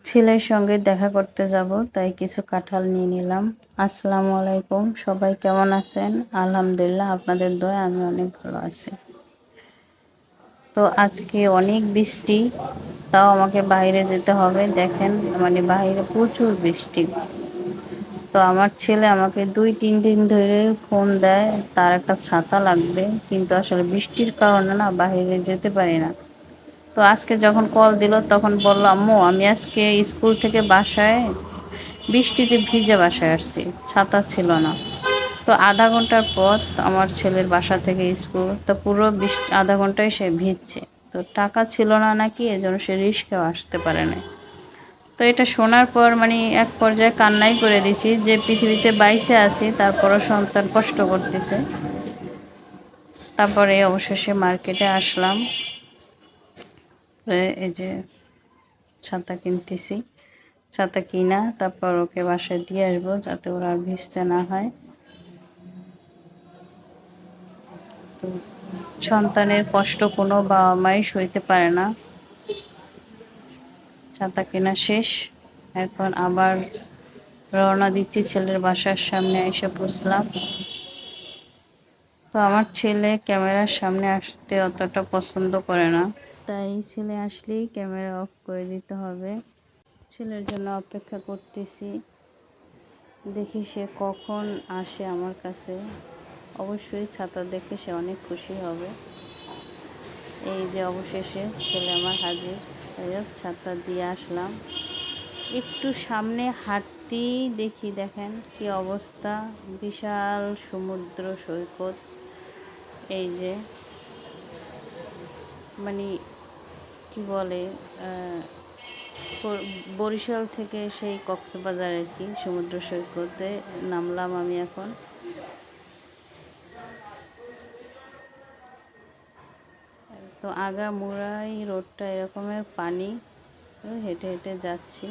ছেলের সঙ্গে দেখা করতে যাব, তাই কিছু কাঁঠাল নিয়ে নিলাম। আসসালামু আলাইকুম, সবাই কেমন আছেন? আলহামদুলিল্লাহ, আপনাদের দয়ায় আমি অনেক ভালো আছি। তো আজকে অনেক বৃষ্টি, তাও আমাকে বাইরে যেতে হবে। দেখেন, মানে বাইরে প্রচুর বৃষ্টি। তো আমার ছেলে আমাকে 2-3 দিন ধরে ফোন দেয়, তার একটা ছাতা লাগবে, কিন্তু আসলে বৃষ্টির কারণে না বাইরে যেতে পারি না। তো আজকে যখন কল দিল তখন বলল, আম্মু আমি আজকে স্কুল থেকে বাসায় বৃষ্টিতে ভিজে বাসায় আসছি, ছাতা ছিল না। তো আধা ঘন্টার পথ আমার ছেলের বাসা থেকে স্কুল, তো পুরো আধা ঘন্টায় সে ভিজছে। তো টাকা ছিল না নাকি, এজন্য সে রিস্কেও আসতে পারে না। তো এটা শোনার পর মানে এক পর্যায়ে কান্নাই করে দিছি যে পৃথিবীতে বাইসে আছি, তারপরও সন্তান কষ্ট করতেছে। তারপরে অবশেষে মার্কেটে আসলাম, এই যে ছাতা কিনতেছি। ছাতা কিনা তারপর ওকে বাসায় দিয়ে আসবো, যাতে ওরা আর ভিজতে না হয়। তো সন্তানের কষ্ট কোনো বাবা মাই সইতে পারে না। ছাতা কেনা শেষ, এখন আবার রওনা দিচ্ছি। ছেলের বাসার সামনে এসে পৌঁছলাম। তো আমার ছেলে ক্যামেরার সামনে আসতে অতটা পছন্দ করে না, তাই ছেলে আসলেই ক্যামেরা অফ করে দিতে হবে। ছেলের জন্য অপেক্ষা করতেছি, দেখি সে কখন আসে আমার কাছে। অবশ্যই ছাতা দেখে সে অনেক খুশি হবে। এই যে অবশেষে ছেলে আমার হাজির। যাই হোক, ছাতা দিয়ে আসলাম। একটু সামনে হাঁটতেই দেখি, দেখেন কি অবস্থা, বিশাল সমুদ্র সৈকত। এই যে মানে কি বলে, বরিশাল থেকে সেই কক্সবাজার আর কি, সমুদ্র সৈকতে নামলাম আমি এখন। তো আগামুড়াই রোডটা এরকমের পানি, হেঁটে হেঁটে যাচ্ছি।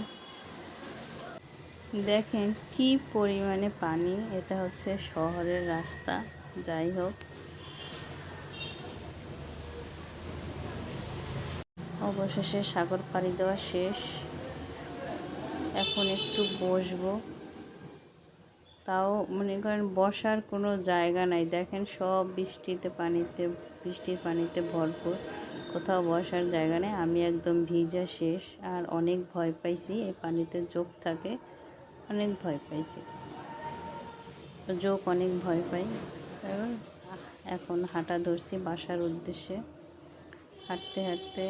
দেখেন কি পরিমাণে পানি, এটা হচ্ছে শহরের রাস্তা। যাই হোক, অবশেষে সাগর পাড়ি দেওয়া শেষ। এখন একটু বসবো, তাও মনে করেন বসার কোনো জায়গা নাই। দেখেন সব বৃষ্টির পানিতে ভরপুর, কোথাও বসার জায়গা নেই। আমি একদম ভিজা শেষ, আর অনেক ভয় পাইছি। এই পানিতে চোখ থাকে, অনেক ভয় পাইছি, অনেক ভয় পাই। এখন হাঁটা ধরছি বাসার উদ্দেশ্যে। হাঁটতে হাঁটতে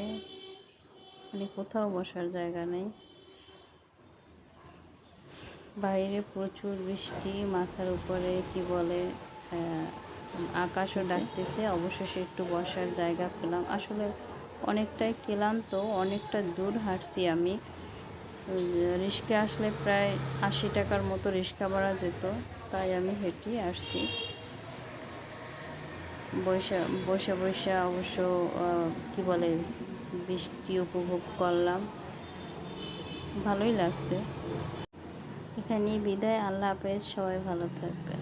মানে কোথাও বসার জায়গা নেই, বাইরে প্রচুর বৃষ্টি, মাথার উপরে কি বলে আকাশও ডাকতেছে। অবশেষে একটু বসার জায়গা পেলাম। আসলে অনেকটাই ক্লান্ত, অনেকটা দূর হাঁটছি আমি। রিক্সা আসলে প্রায় 80 টাকার মতো রিক্সা ভাড়া যেত, তাই আমি হেঁটেই আসছি। বসে বসে অবশ্য কি বলে বৃষ্টি উপভোগ করলাম, ভালোই লাগছে। এখানেই বিদায়, আল্লাহ হাফেজ, সবাই ভালো থাকবেন।